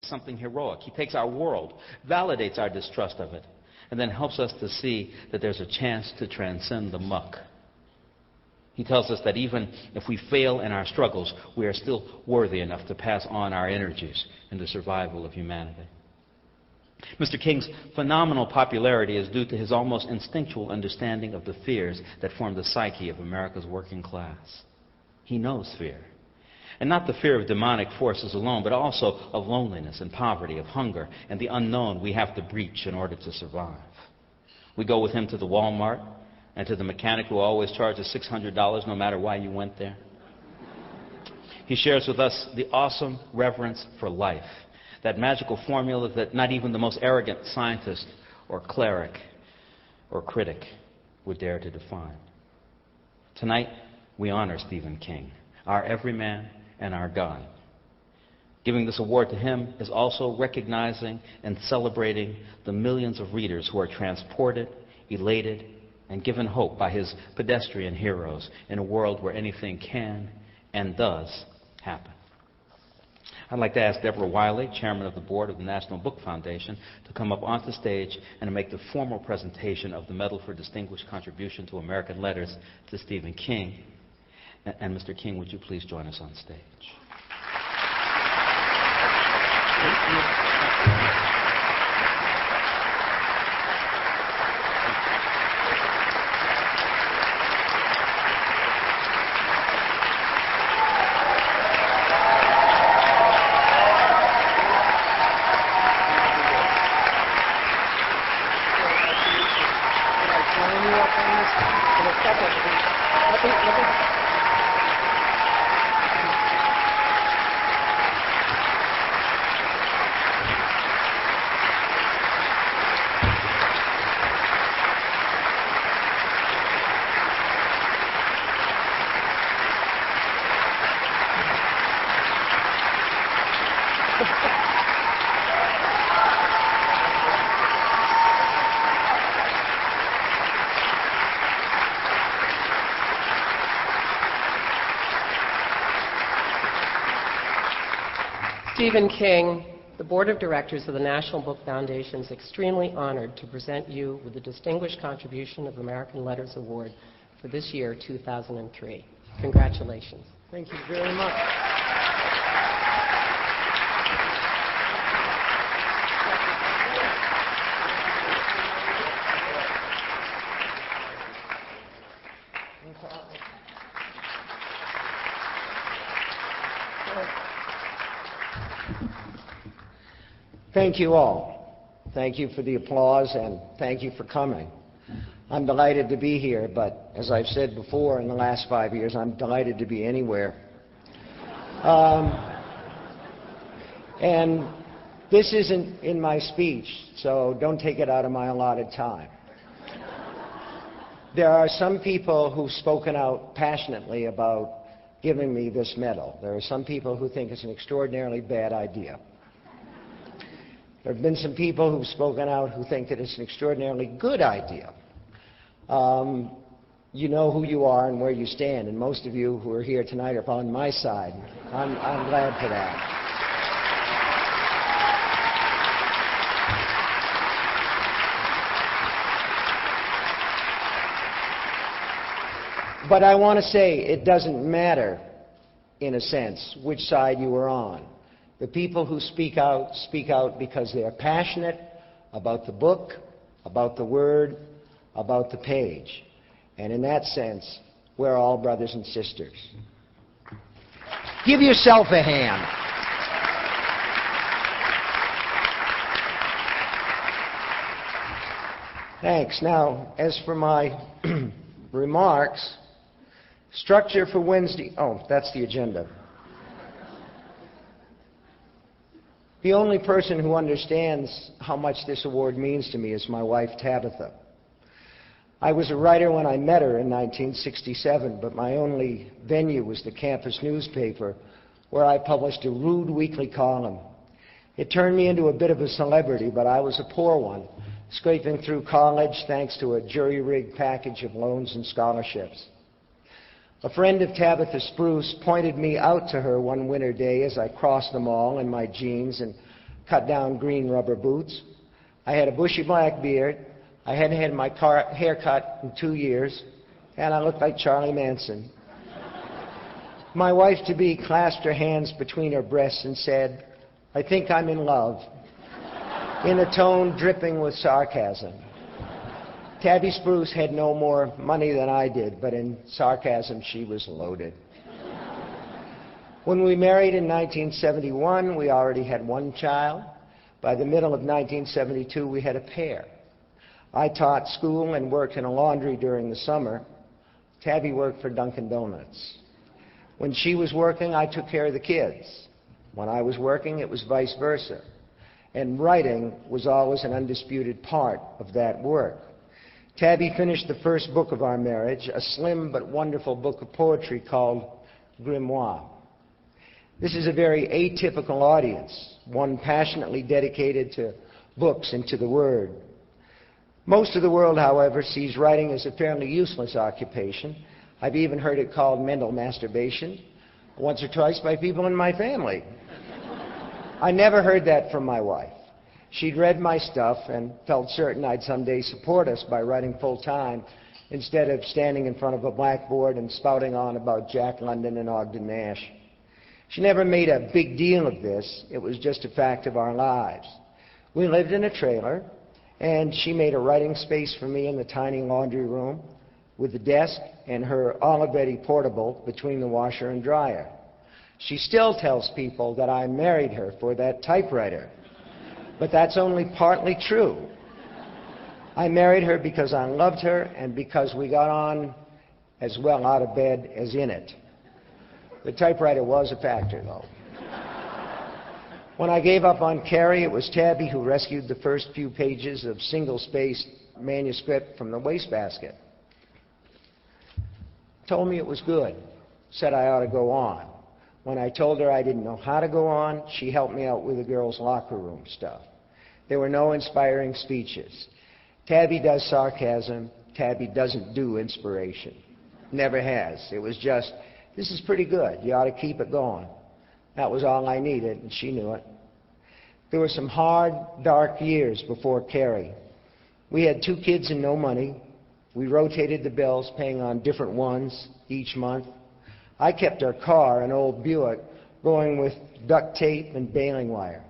something heroic. He takes our world, validates our distrust of it, and then helps us to see that there's a chance to transcend the muck. He tells us that even if we fail in our struggles, we are still worthy enough to pass on our energies in the survival of humanity. Mr. King's phenomenal popularity is due to his almost instinctual understanding of the fears that form the psyche of America's working class. He knows fear. And not the fear of demonic forces alone, but also of loneliness and poverty, of hunger, and the unknown we have to breach in order to survive. We go with him to the Walmart and to the mechanic who always charges $600 no matter why you went there. He shares with us the awesome reverence for life, that magical formula that not even the most arrogant scientist or cleric or critic would dare to define. Tonight, we honor Stephen King, our everyman and our God. Giving this award to him is also recognizing and celebrating the millions of readers who are transported, elated, and given hope by his pedestrian heroes in a world where anything can and does happen. I'd like to ask Deborah Wiley, Chairman of the Board of the National Book Foundation, to come up onto stage and to make the formal presentation of the Medal for Distinguished Contribution to American Letters to Stephen King. And Mr. King, would you please join us on stage? Stephen King, the Board of Directors of the National Book Foundation is extremely honored to present you with the Distinguished Contribution of American Letters Award for this year, 2003. Congratulations. Thank you very much. Thank you all. Thank you for the applause and thank you for coming. I'm delighted to be here, but as I've said before, in the last 5 years, I'm delighted to be anywhere. And this isn't in my speech, so don't take it out of my allotted time. There are some people who've spoken out passionately about giving me this medal. There are some people who think it's an extraordinarily bad idea. There have been some people who've spoken out who think that it's an extraordinarily good idea. You know who you are and where you stand, and most of you who are here tonight are on my side. I'm glad for that. But I want to say it doesn't matter, in a sense, which side you are on. The people who speak out because they are passionate about the book, about the word, about the page. And in that sense, we're all brothers and sisters. Give yourself a hand. Thanks. Now, as for my remarks, structure for Wednesday. Oh, that's the agenda. The only person who understands how much this award means to me is my wife, Tabitha. I was a writer when I met her in 1967, but my only venue was the campus newspaper, where I published a rude weekly column. It turned me into a bit of a celebrity, but I was a poor one, scraping through college thanks to a jury-rigged package of loans and scholarships. A friend of Tabitha Spruce pointed me out to her one winter day as I crossed the mall in my jeans and cut-down green rubber boots. I had a bushy black beard. I hadn't had my hair cut in 2 years, and I looked like Charlie Manson. My wife-to-be clasped her hands between her breasts and said, "I think I'm in love," in a tone dripping with sarcasm. Tabby Spruce had no more money than I did, but in sarcasm she was loaded. When we married in 1971, we already had one child. By the middle of 1972, we had a pair. I taught school and worked in a laundry during the summer. Tabby worked for Dunkin' Donuts. When she was working, I took care of the kids. When I was working, it was vice versa. And writing was always an undisputed part of that work. Tabby finished the first book of our marriage, a slim but wonderful book of poetry called Grimoire. This is a very atypical audience, one passionately dedicated to books and to the Word. Most of the world, however, sees writing as a fairly useless occupation. I've even heard it called mental masturbation, once or twice by people in my family. I never heard that from my wife. She'd read my stuff and felt certain I'd someday support us by writing full-time instead of standing in front of a blackboard and spouting on about Jack London and Ogden Nash. She never made a big deal of this. It was just a fact of our lives. We lived in a trailer, and she made a writing space for me in the tiny laundry room with the desk and her Olivetti portable between the washer and dryer. She still tells people that I married her for that typewriter, but that's only partly true. I married her because I loved her and because we got on as well out of bed as in it. The typewriter was a factor, though. When I gave up on Carrie, it was Tabby who rescued the first few pages of single-spaced manuscript from the wastebasket. Told me it was good, said I ought to go on. When I told her I didn't know how to go on, she helped me out with the girls' locker room stuff. There were no inspiring speeches. Tabby does sarcasm. Tabby doesn't do inspiration. Never has. It was just, this is pretty good. You ought to keep it going. That was all I needed, and she knew it. There were some hard, dark years before Carrie. We had 2 kids and no money. We rotated the bills, paying on different ones each month. I kept our car, an old Buick, going with duct tape and baling wire.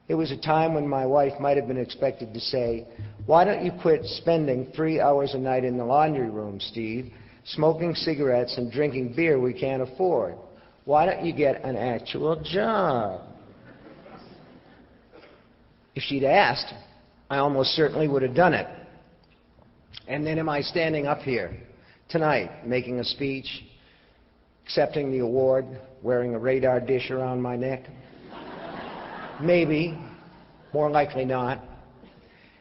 It was a time when my wife might have been expected to say, "Why don't you quit spending 3 hours a night in the laundry room, Steve, smoking cigarettes and drinking beer we can't afford? Why don't you get an actual job?" If she'd asked, I almost certainly would have done it. And then am I standing up here tonight, making a speech, accepting the award, wearing a radar dish around my neck? Maybe. More likely not.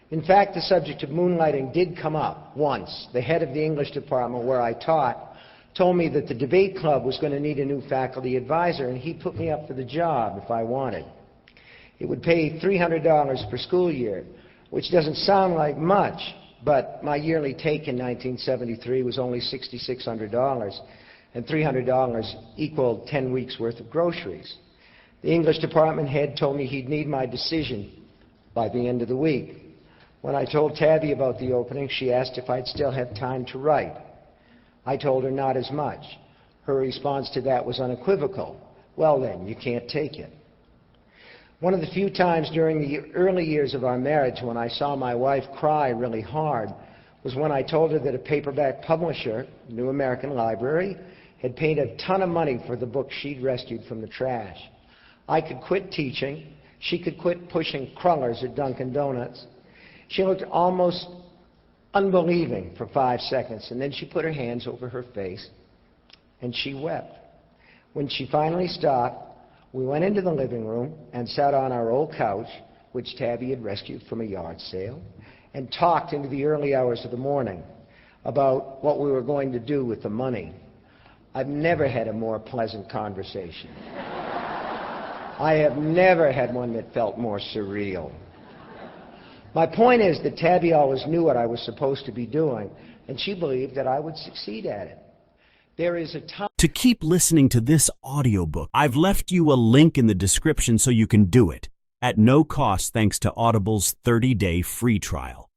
In fact, the subject of moonlighting did come up once. The head of the English department where I taught told me that the debate club was going to need a new faculty advisor, and he put me up for the job if I wanted. It would pay $300 per school year, which doesn't sound like much, but my yearly take in 1973 was only $6,600, and $300 equaled 10 weeks' worth of groceries. The English department head told me he'd need my decision by the end of the week. When I told Tabby about the opening, she asked if I'd still have time to write. I told her not as much. Her response to that was unequivocal. "Well then, you can't take it." One of the few times during the early years of our marriage when I saw my wife cry really hard was when I told her that a paperback publisher, New American Library, had paid a ton of money for the book she'd rescued from the trash. I could quit teaching. She could quit pushing crullers at Dunkin' Donuts. She looked almost unbelieving for 5 seconds, and then she put her hands over her face, and she wept. When she finally stopped, we went into the living room and sat on our old couch, which Tabby had rescued from a yard sale, and talked into the early hours of the morning about what we were going to do with the money. I've never had a more pleasant conversation. I have never had one that felt more surreal. My point is that Tabby always knew what I was supposed to be doing, and she believed that I would succeed at it. There is a time... To keep listening to this audiobook, I've left you a link in the description so you can do it. at no cost thanks to Audible's 30-day free trial.